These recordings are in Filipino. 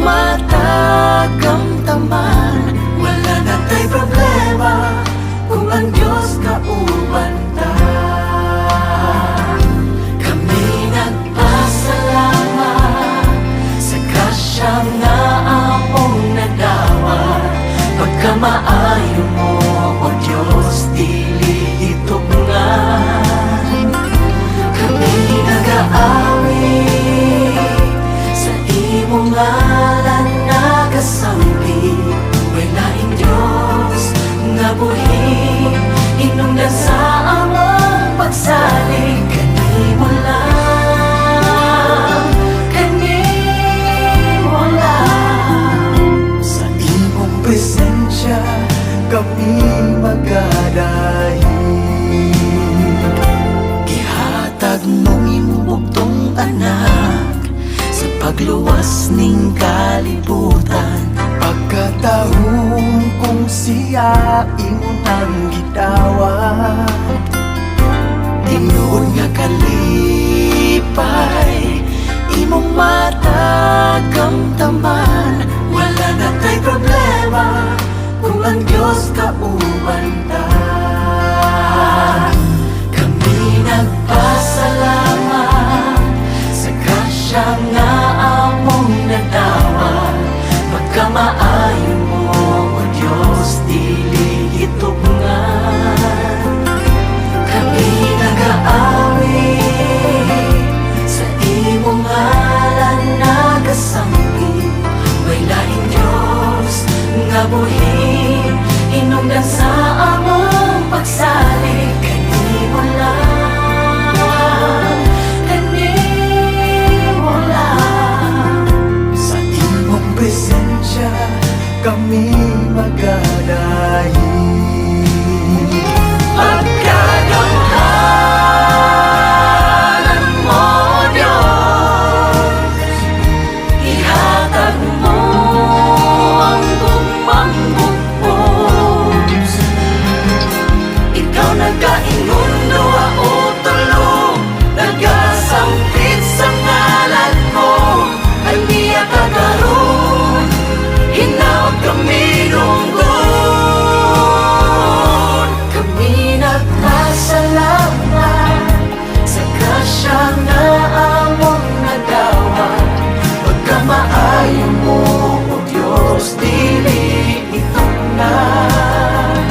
matagamtaman. Wala na tay problema kung ang Diyos kauban ta. Kami nagpasalamat sa grasya nga among nadawat. Pagkamaayo mo, O Diyos, dili hitugnan. Kami nag-aawi sa imong ngalan nagasambi. Walaing Diyos nga buhi hinungdan sa among pagsalig. Kanimo lang, kanimo lang. Sa imong presensya kami magadahi. Gihatag mong imong bugtong anak sa pagluwas ning kalibutan. Pagkataong kung siya imo nang gidawat, tinuod nga kalipay imong matagamtaman. Wala na tay problema kung ang Diyos kauban ta. Kami nagpasalamat sa grasya nga among nadawat. Pagkamaayo mo, O Diyos, dili hitugnan. Kami nag-aawi sa imong ngalan nagasambi. Walaing Diyos nga buhi hinungdan sa among pagsalig. Kanimo lang, kanimo lang. Sa imong presensya kami magadahi. Pagkagamhanan mo, Diyos, ihatag mo ang gumang bukbos. Ikaw nagkaingon duha o tulo, nagasampit sa ngalan mo. Ay niya kagaroon, hinaot kami lunggon. Kami nagpasalamat sa grasya nga among nadawat. Pagkamaayo mo, O Diyos, dili hitugnan.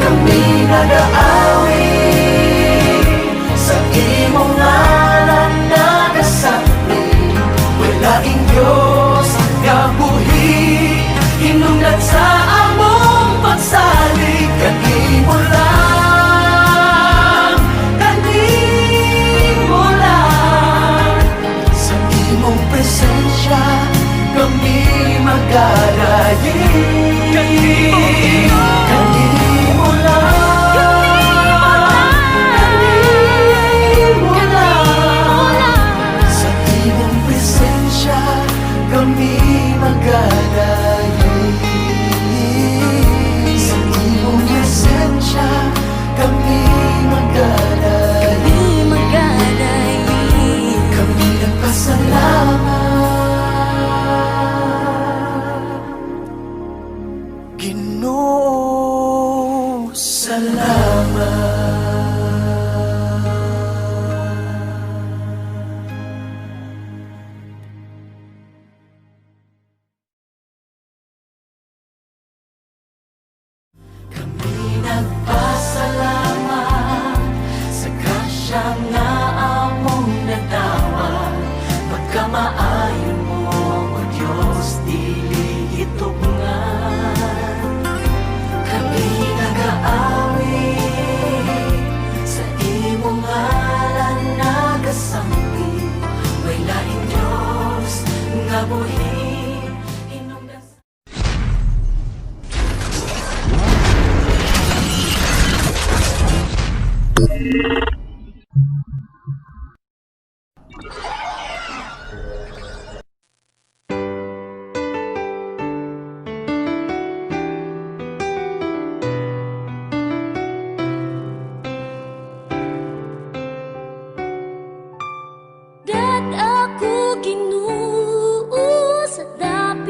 Kami nag-aawi sa imong ngalan nagasapi. Walaing Diyos nga buhi hinungdan sa among pagsalig. Kanimo lang, kanimo lang. Sa imong presensya kami magadahi. Kanimo lang, kanimo lang. Sa imong presensya kami magadahi. Sa imong presensya kami magadahi. Kami nagpasalamat. Ginoo, salamat. Kami nagpasalamat sa grasya nga among nadawat. Pagkamaayo mo, O Diyos, dili hitugnan. Kami nag-aawi sa imong ngalan nagasambi. Walaing Diyos nga buhi hinungdan sa Dat ako Ginoo sa dapat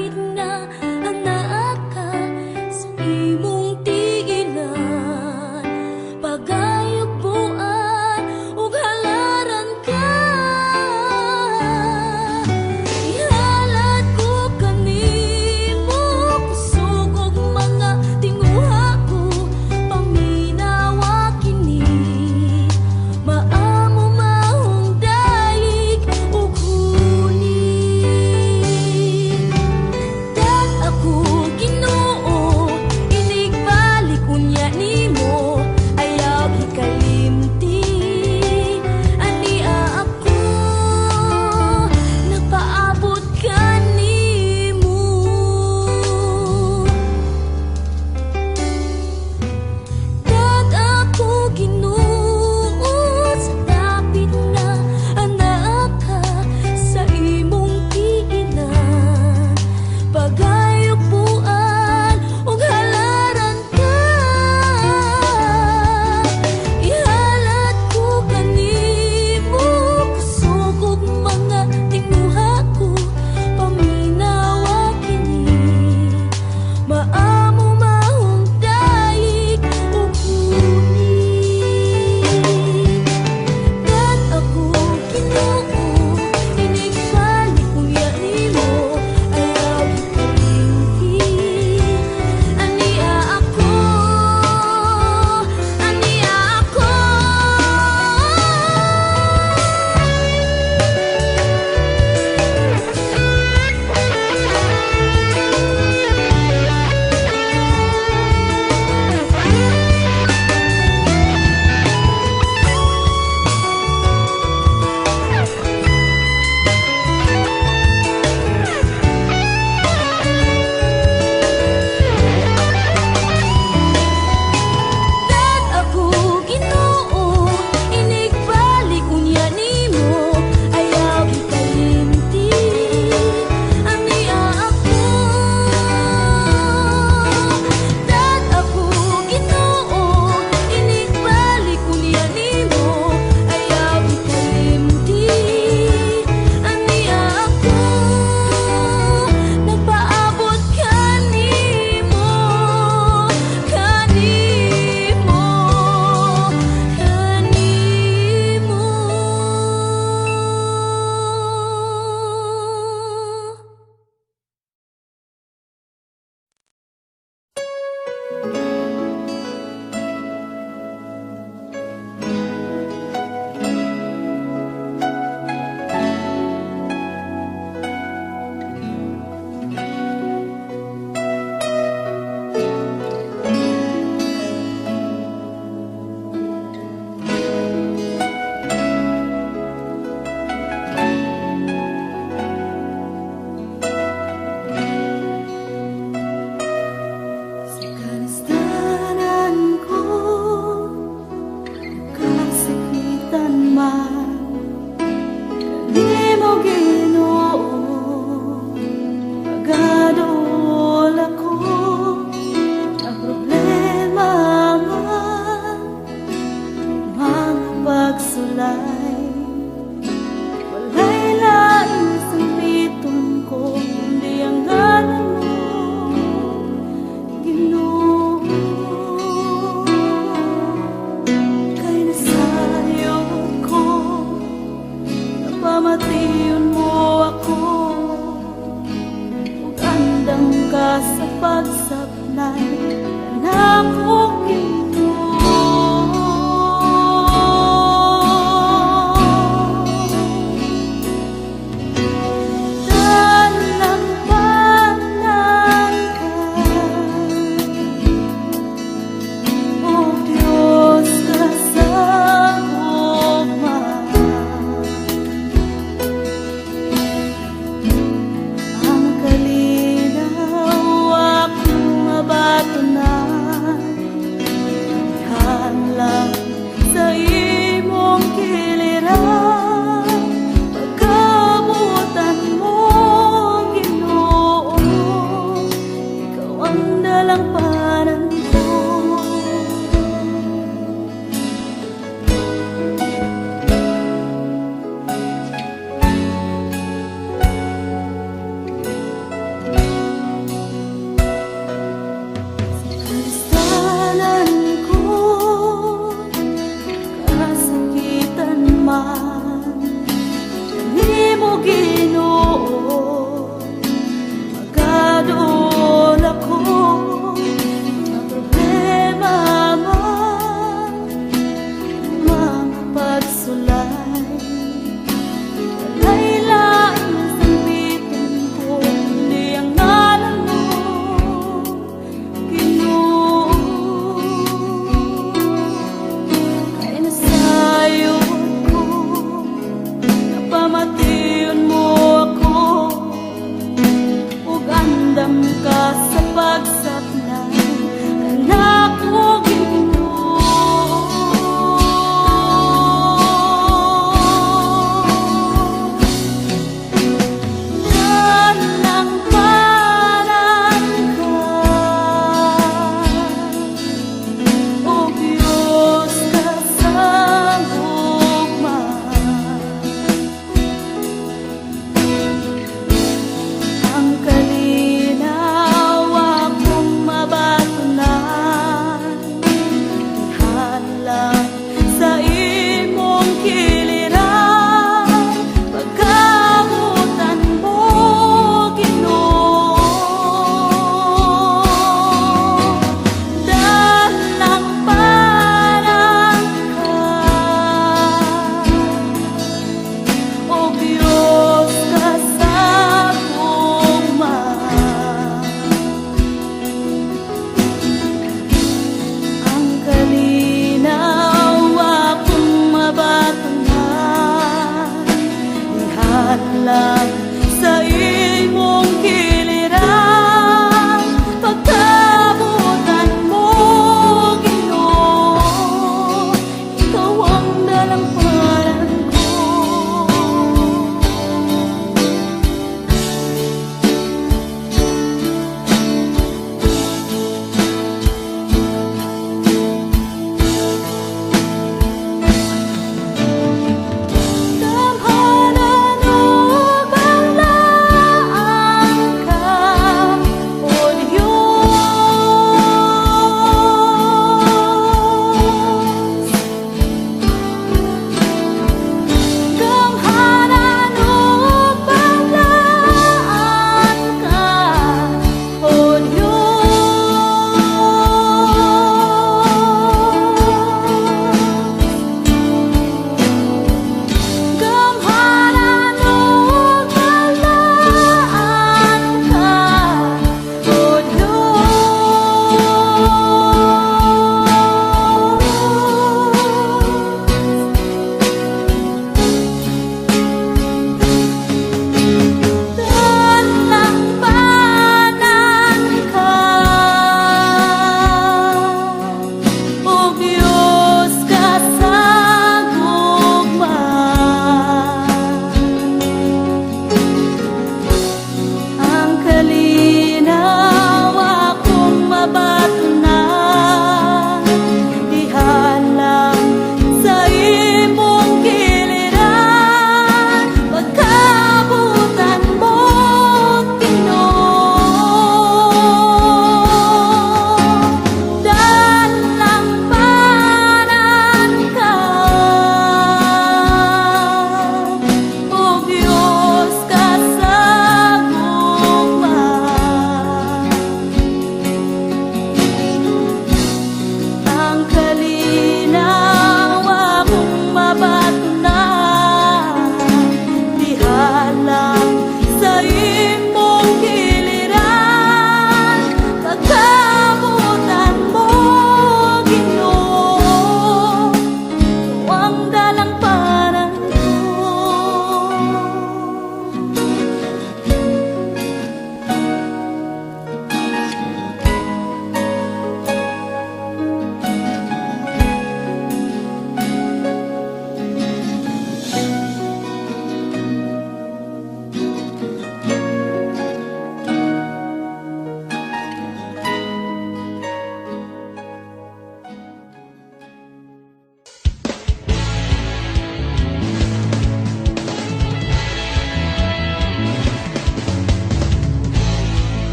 sa pagsablay ng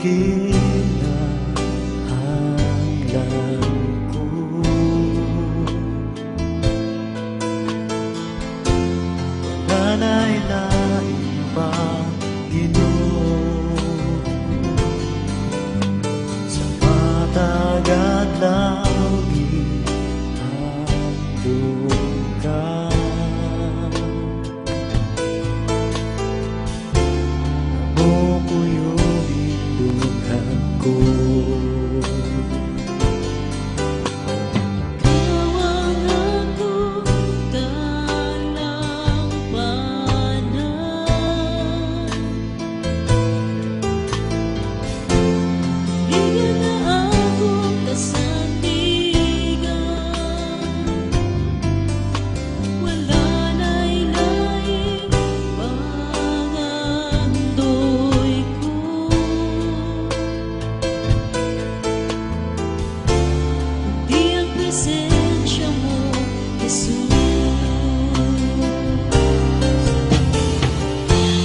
kinahanglan ko. Wala na'y laing pang Ginoo, sa matagat langit handog ka. Mo ko yung indughan ko. Ikaw ang akong kalampanan. Bigyan na akong kasandigan. Wala na'y laing pangandoy ko. Di ang presensya mo, Jesus.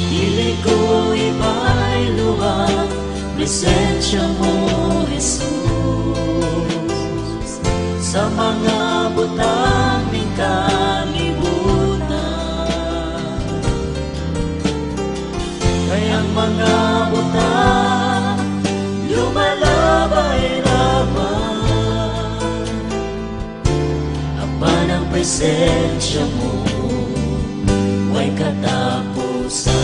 Dili ko iba'y luhang presensya mo, Jesus, sa mga butang ning kalibutan. Kayang mga butang lumalabay naman, apan ang presensya mo way katapusan.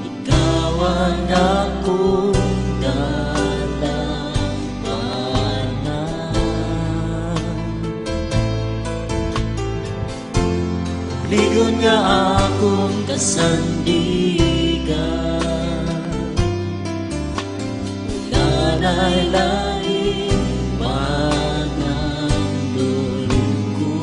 Ikaw ang akong dalampanan. Ligon nga akong kasandigan. Wala na'y laing pangandoy ko.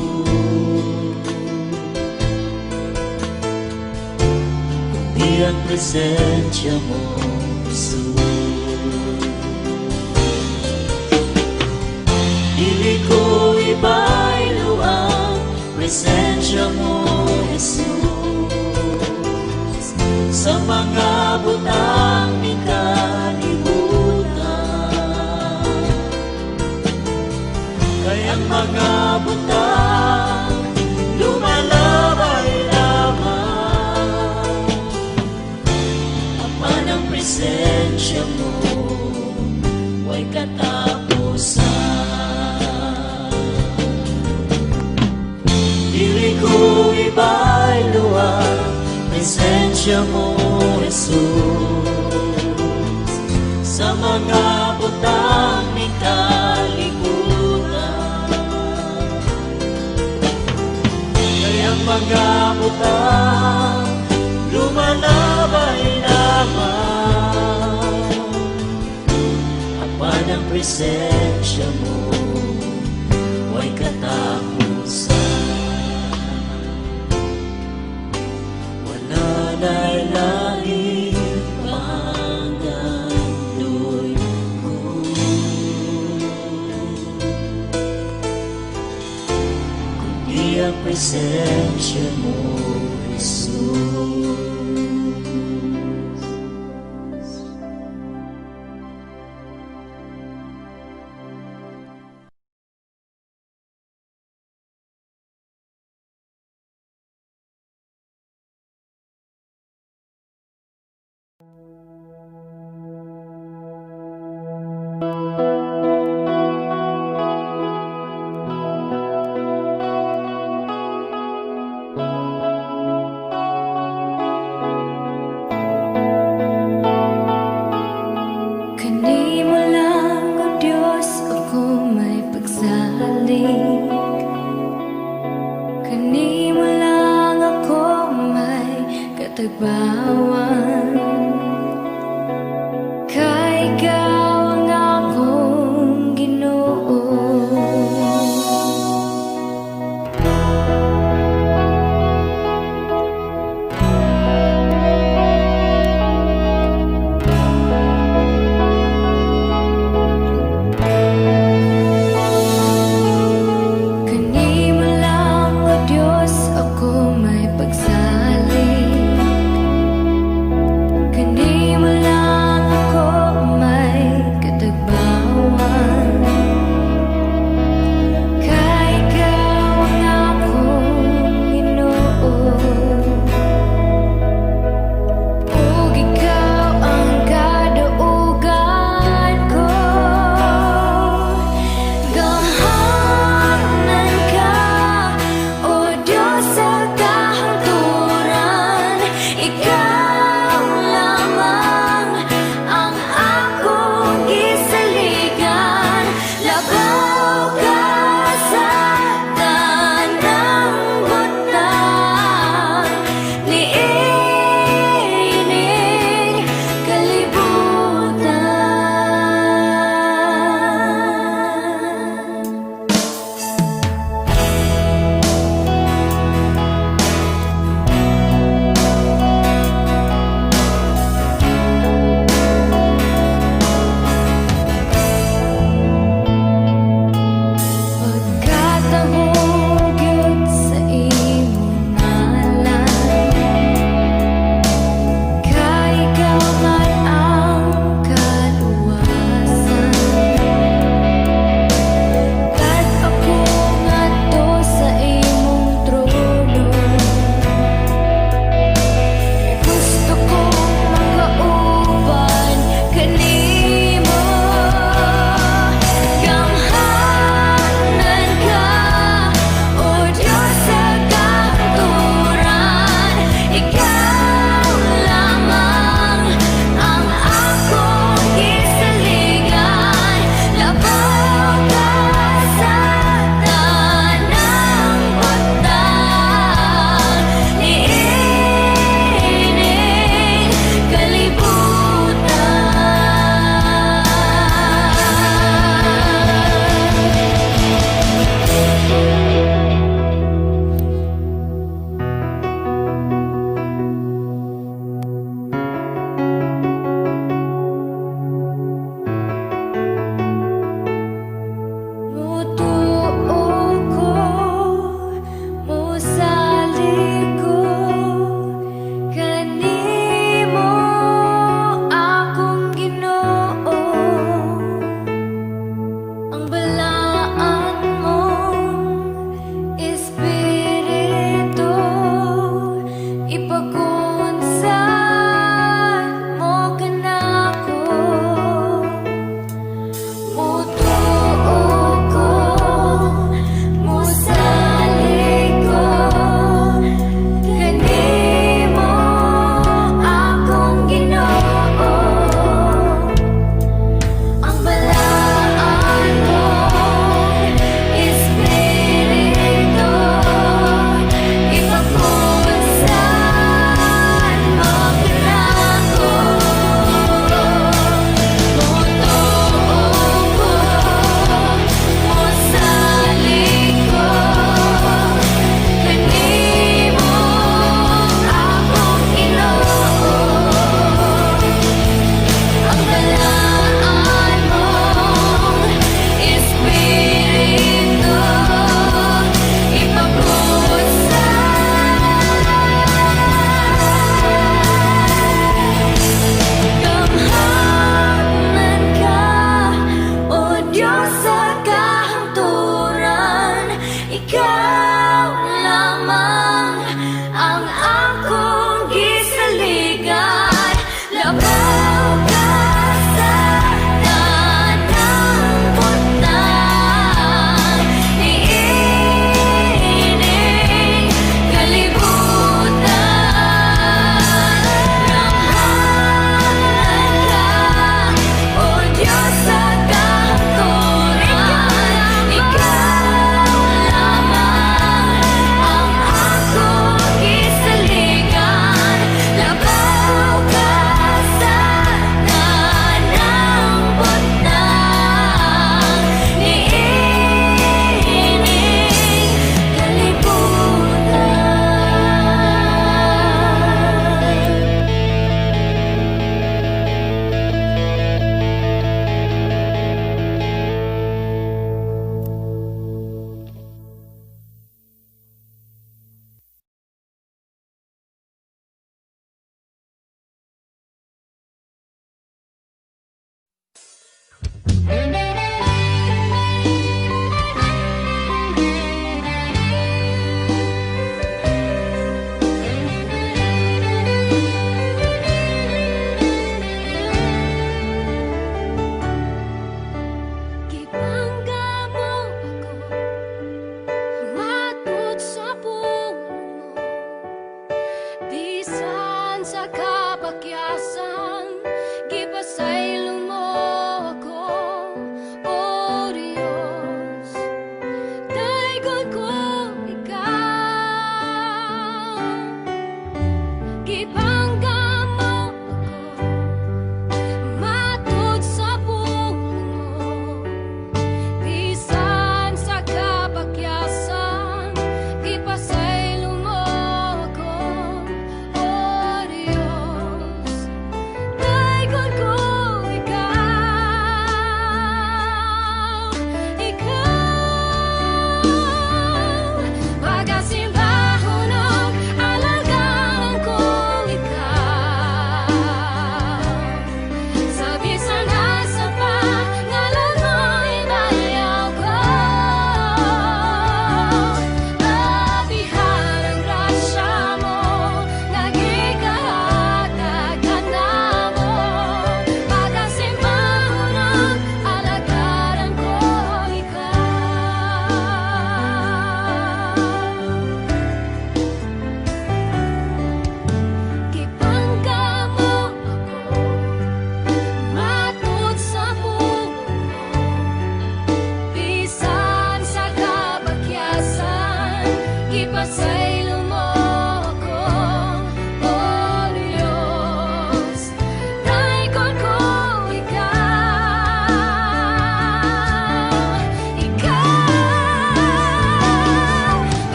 Kundi ang presensya mo, Jesus. Dili ko iba'y luang presensya mo, Jesus, sa mga butang ning kalibutan. Kayang mga butang lumalabay lamang, apan ang presensya mo way katapusan. Dili ko iba'y luwag presensya mo, Jesus, sa mga butang ning kalibutan. Kayang mga butang lumalabay naman, apan ang presensya mo way katapusan. Wala na'y laing pangandoy ko. Kundi ang presensya mo, Jesus. Kani mo lang, O Diyos, ako may pagsalik. Kani mo lang ako may katagbawan. Kay ikaw ang akong Ginoo. Kani mo lang, O Diyos, ako may pagsalik.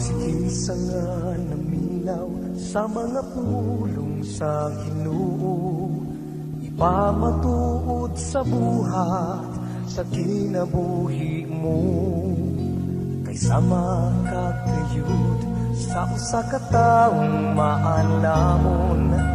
Sigisa nga naminaw sa mga pulong sa Ginoo, ipamatuod sa buhat sa kinabuhi mo. Kaysa makakayod sa usa ka taong maalamon, nga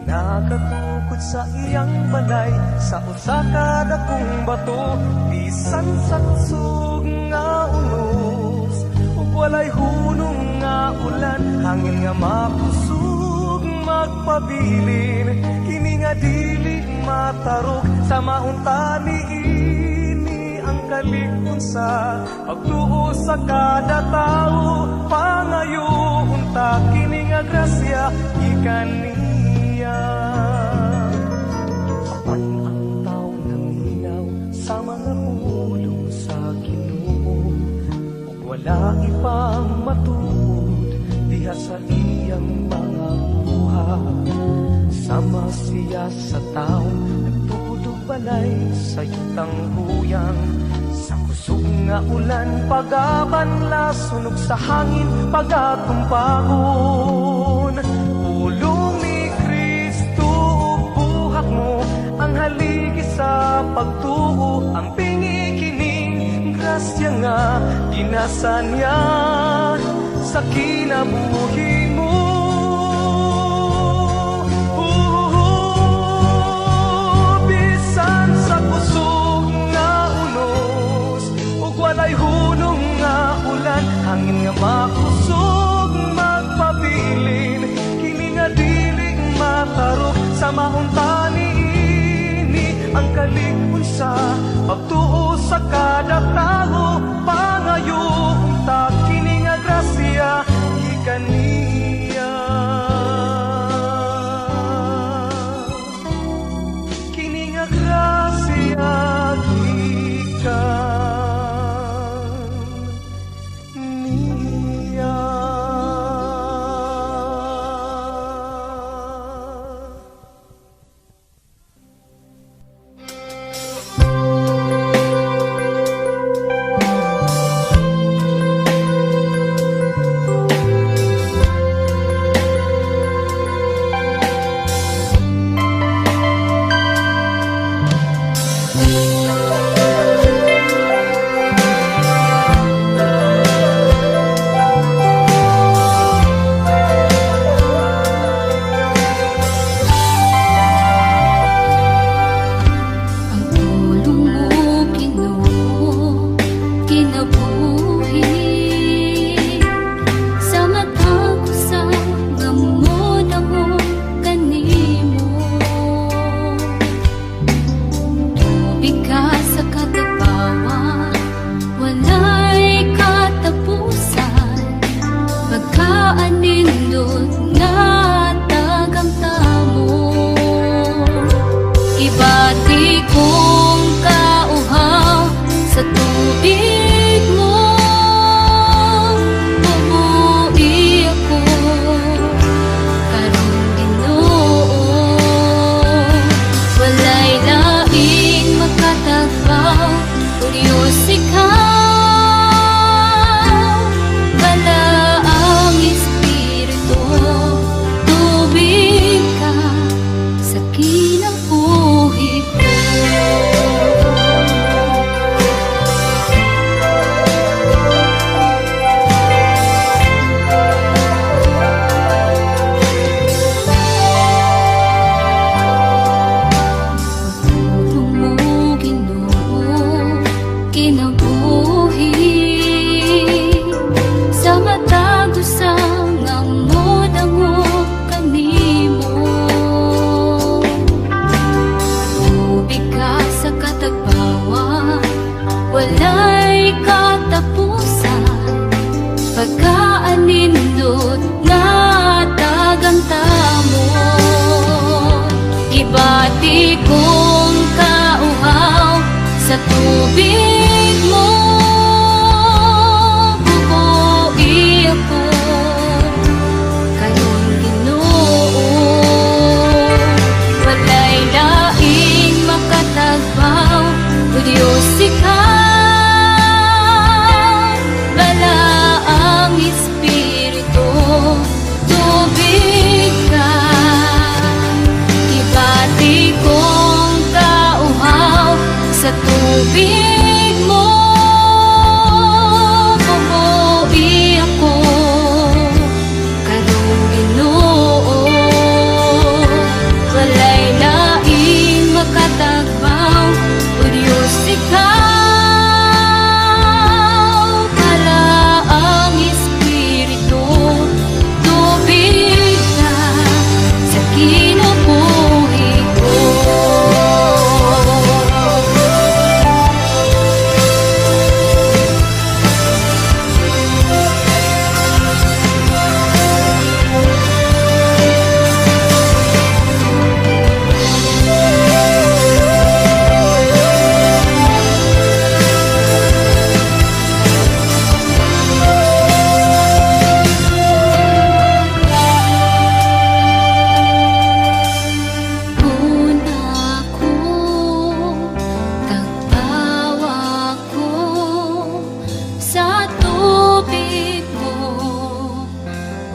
nakatukod sa iyang balay sa usa ka dakong bato, bisan sa kusog nga unos ug walay hunong nga ulan, hangin nga makusog magpabilin, kini nga dili matarog sa maunta niini ang kalikon sa pagtuo sa kada tao. Pangayoon ta kini nga grasya ikan niya. Apan ang tao naminaw sa mga pulong sa Ginoo, ug wala ipang matuod diha sa iyang mga buhat. Sama siya sa tao nagtuod og balay sa yutang huyang, sa kusog nga ulan pagabanla, sunog sa hangin pagatumpagon. Pulong ni Kristo ug buhak mo ang haligi sa pagtuo, ang pingi kining grasya nga ginasa niya sa kinabuhi mo. Bisan sa kusog nga unos ug walay hunong nga ulan, hangin nga makusog magpabilin, kini nga dili matarok sa maunta niini ang kalikon sa pagtuo sa kada tao. Pangayoon ta kini nga grasya ikan niya. Kini nga grasya ikan niya.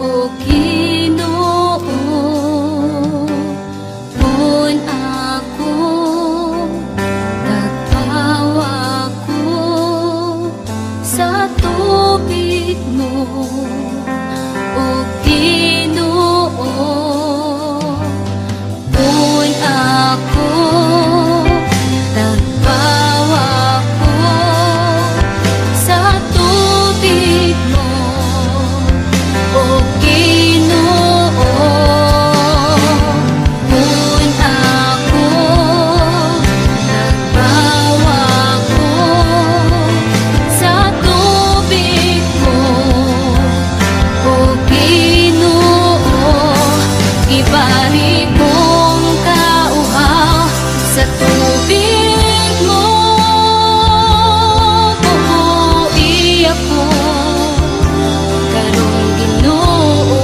O Ginoo, kun ako nagpawa ko sa tubig mo. O Ginoo, kun ako nagpawa ko sa tubig mo. O Ginoo, kun ako nagbawa ko sa tubig mo. O Ginoo, ibalik mong kauhaw sa tubig mo. Bubuhi ako karong Ginoo,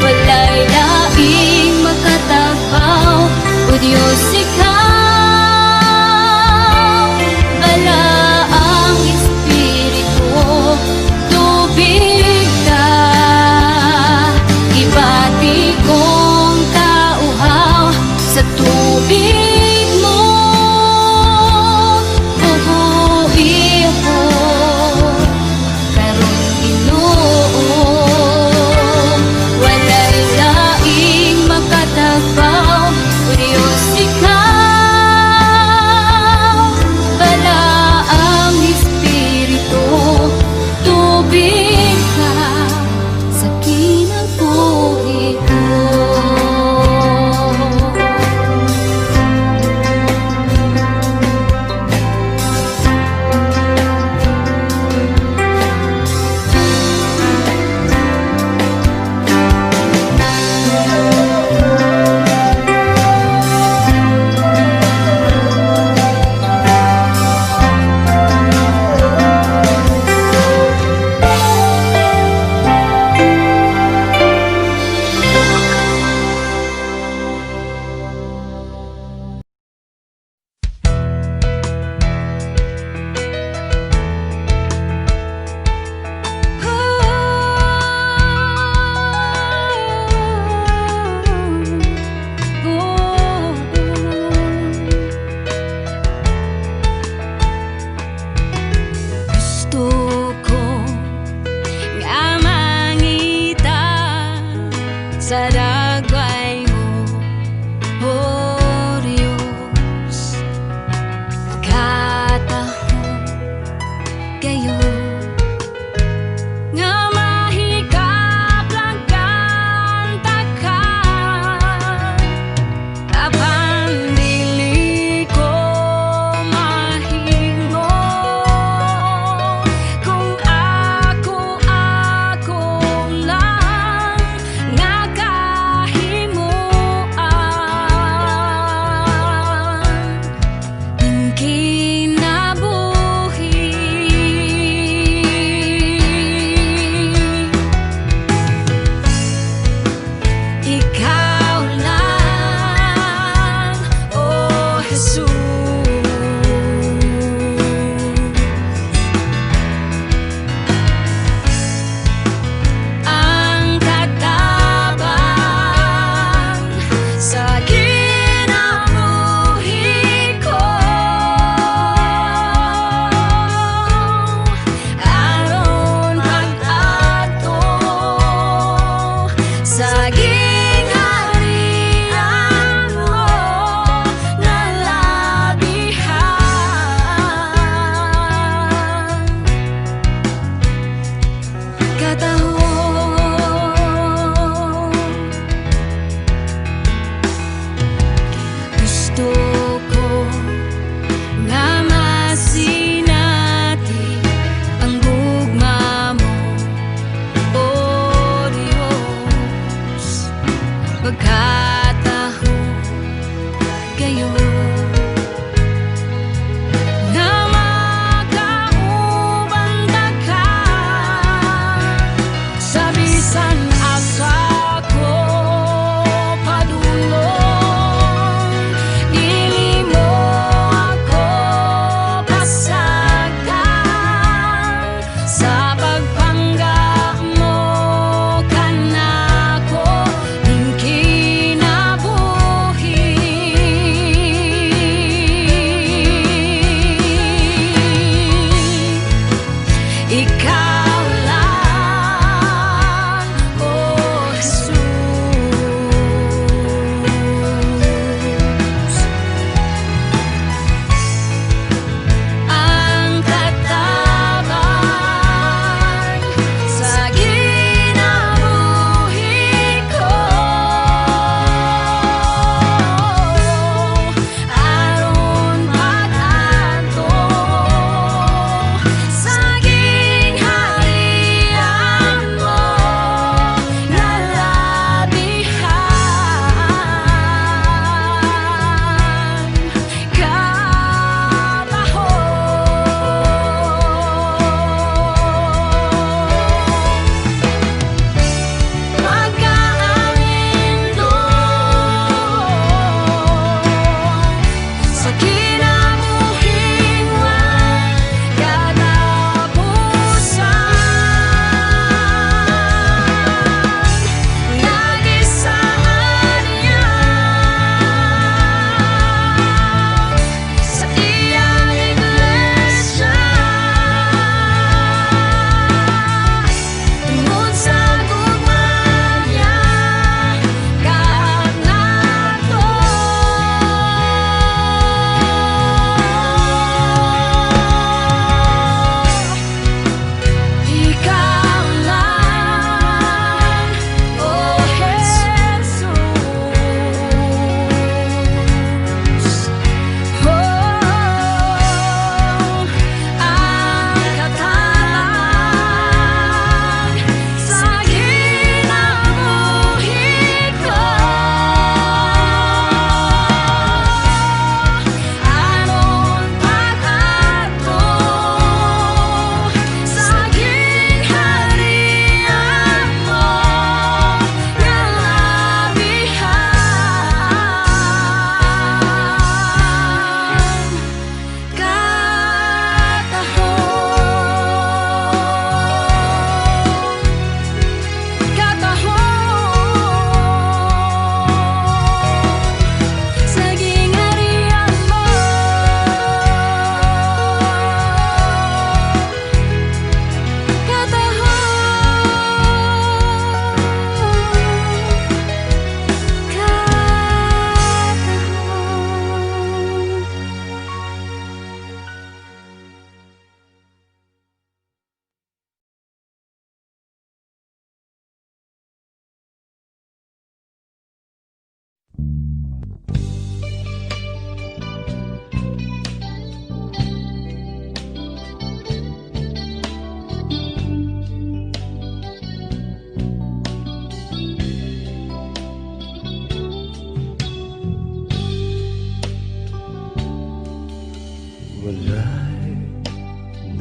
walay laing makatagbaw. O Diyos, ikaw bala ang Espiritu, tubig ka, ibati kong kauhaw sa tubig mo. Bubuhi ako karong Ginoo, walay laing makatagbaw. O Diyos, ikaw bala ang Espiritu, tubig ka sa kinabuhi ko. Gusto ko nga mangita sa dagway mo, O Diyos. Katahon kayo nga mahigap lang kanta ka, apan dili ko mahingo kung ako lang nga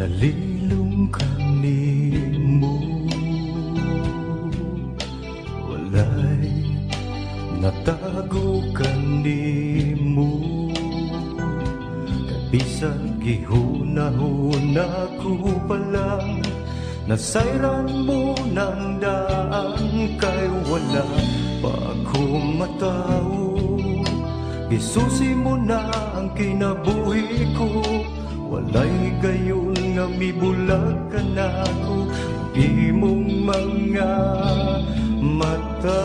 Nalilung kanimo, walay natago kanimo. Kabisag gihunahuna ko palang nasayran mo ng daan, kay wala pa ako matao. Gisusi mo na ang kinabuhi ko, walay gayon nga mibulag ka na ko ang imong mga mata.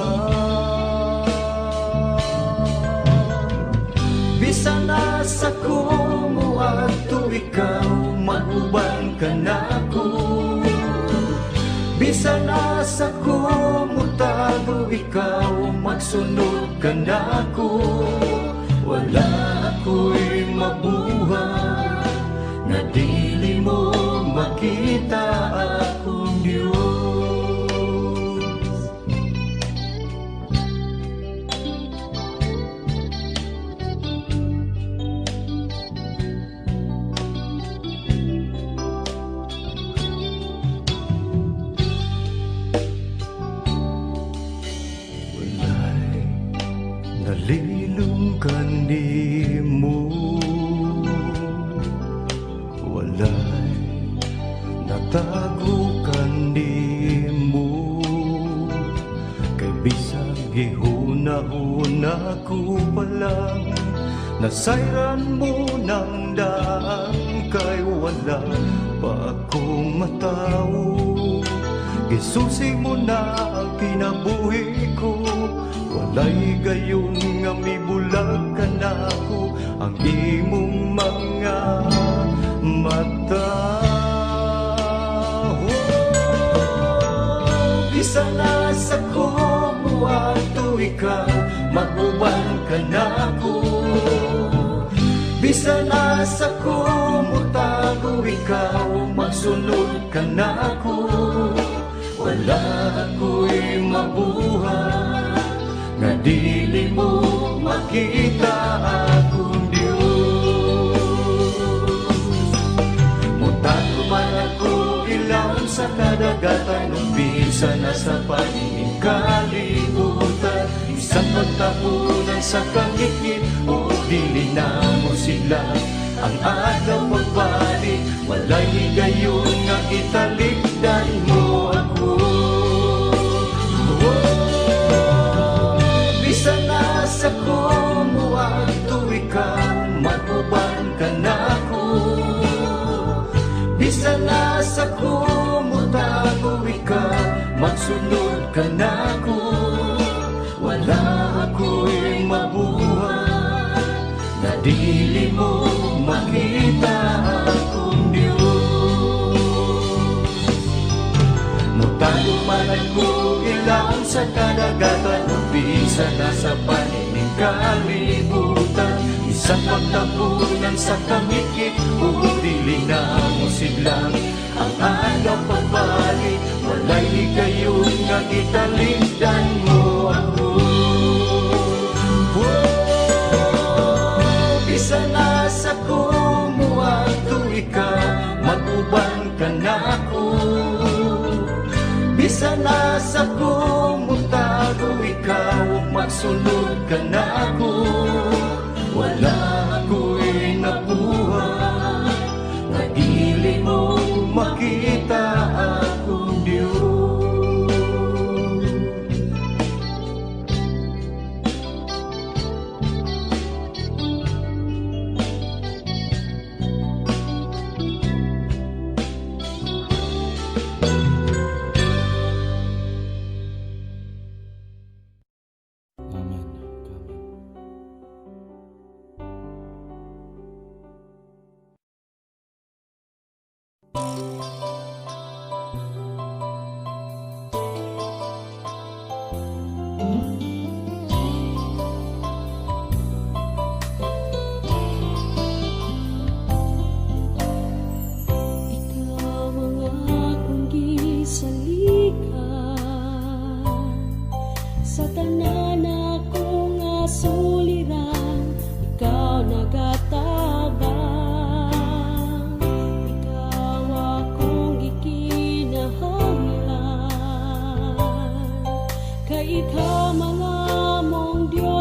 Bisan nasa kumo ato ikaw, maguban ka na ko. Bisan nasa kumo tago ikaw, magsunod ka na ko. Wala ako'y mabuhay nga dili mo makita akong Diyos. Walay nalilung kanimo, walay natago kanimo. Kay bisag gihuna-una ko palang nasayran mo ng daan, kay wala pa akong matao. Gisusi mo na ang kinabuhi ko, walay gayon nga mibulag ka na ko ang imong mga mata. Bisan nasa kumo ato ikaw, maguban ka na ko. Bisan nasa kumo tago ikaw, magsunod ka na ko. Wala ako'y mabuhay nga dili mo makita akong Diyos. Mutago man ako ilang sa kadagatan, umpisa na sa paningin kalibutan. Isang pagtapunan sa kangikit, o dili na mo sila ang adlaw pagbalik. Walay gayon nga gitalikdan mo ako. Bisan nasa kumo ato ikaw, maguban ka na ko. Bisan nasa kumo tago ikaw, magsunod ka na ko. Wala ako'y mabuhay na dili mo makita akong Diyos. Mutago man ako ilang sa kadagatan, umpisa na sa paningin kalibutan. Isang pagtapunan sa kangikit, dili na mo silang ang agaw pagbalik. Walay gayon nga gitalikdan mo ako. Bisan nasa kumo ato ikaw, maguban ka na ko. Bisan nasa kumo tago ikaw, magsunod ka na ko. Wala ako'y nabuhay na dili mo makita akong Diyos.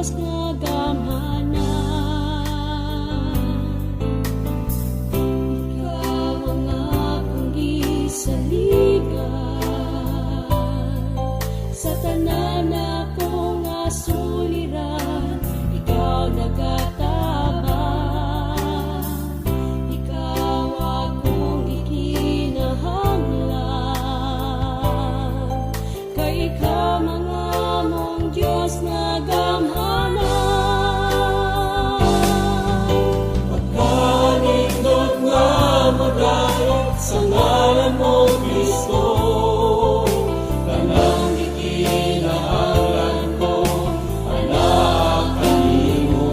Diyos nga gamhanan. Ikaw ang akong gisaligan, sa tanan akong asuliran, ikaw nagatabang. Ikaw akong ikinahanglan, kay ikaw mga mong Diyos nga gamhanan. Pagkanindot nga magayat sa ngalan mo, Kristo, kanang ikinahanglan ko, anak kanimo.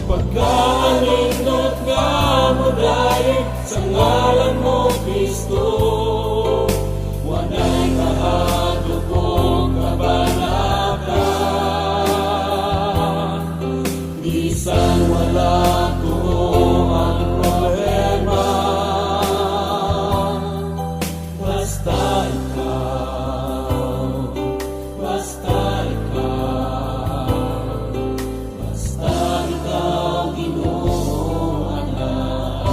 Pagkanindot nga magayat sa ngalan mo, Kristo, wanay kahadlok kong kabanatan. Bisan wala ko ang problema, basta ikaw, basta ikaw, basta ikaw, Ginoo, anak.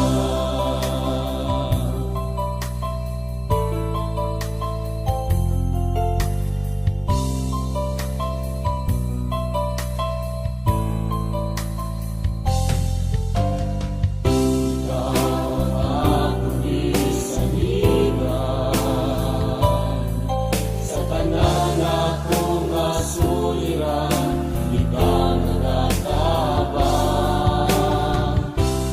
Sa tanan akong asuliran, ikaw nagatabang.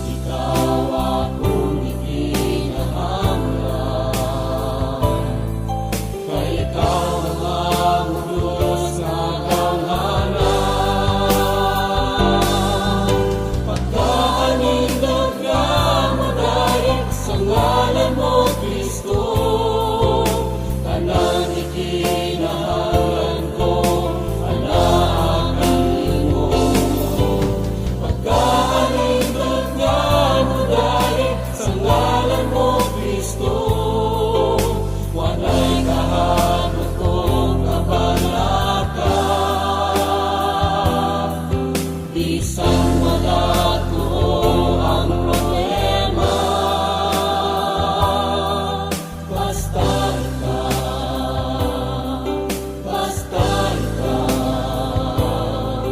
Ikaw akong ikinahanglan, kay ikaw ang among Diyos nga gamhanan. Pagkaanindot nga madayat sa ngalan mo, Kristo, kanang ikinahanglan ko, anak kanimo. Pagkaanindot nga madayat sa ngalan mo, Kristo, wanay kahadlok kong kabanatan. Bisan wala ko ang problema, basta ikaw, basta ikaw,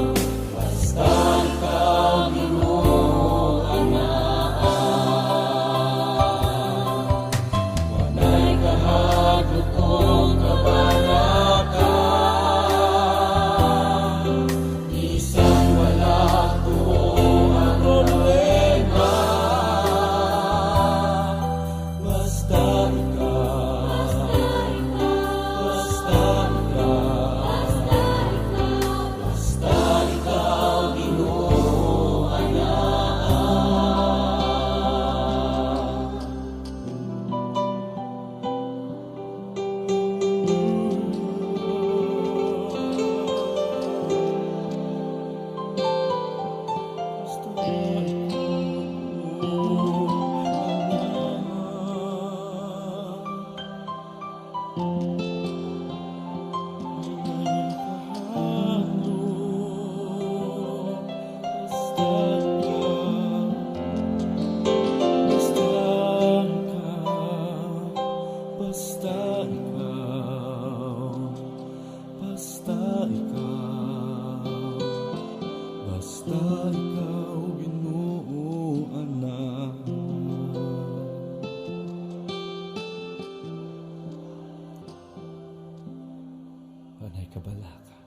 basta ikaw, Ginoo, anak. Wanay kahadlok kong kabanatan. Bisan wala ko ang problema, basta ikaw, basta ikaw, basta ikaw, Ginoo, anak. Basta ikaw, basta ikaw, basta ikaw, Ginoo, anak. Panay kabalaka.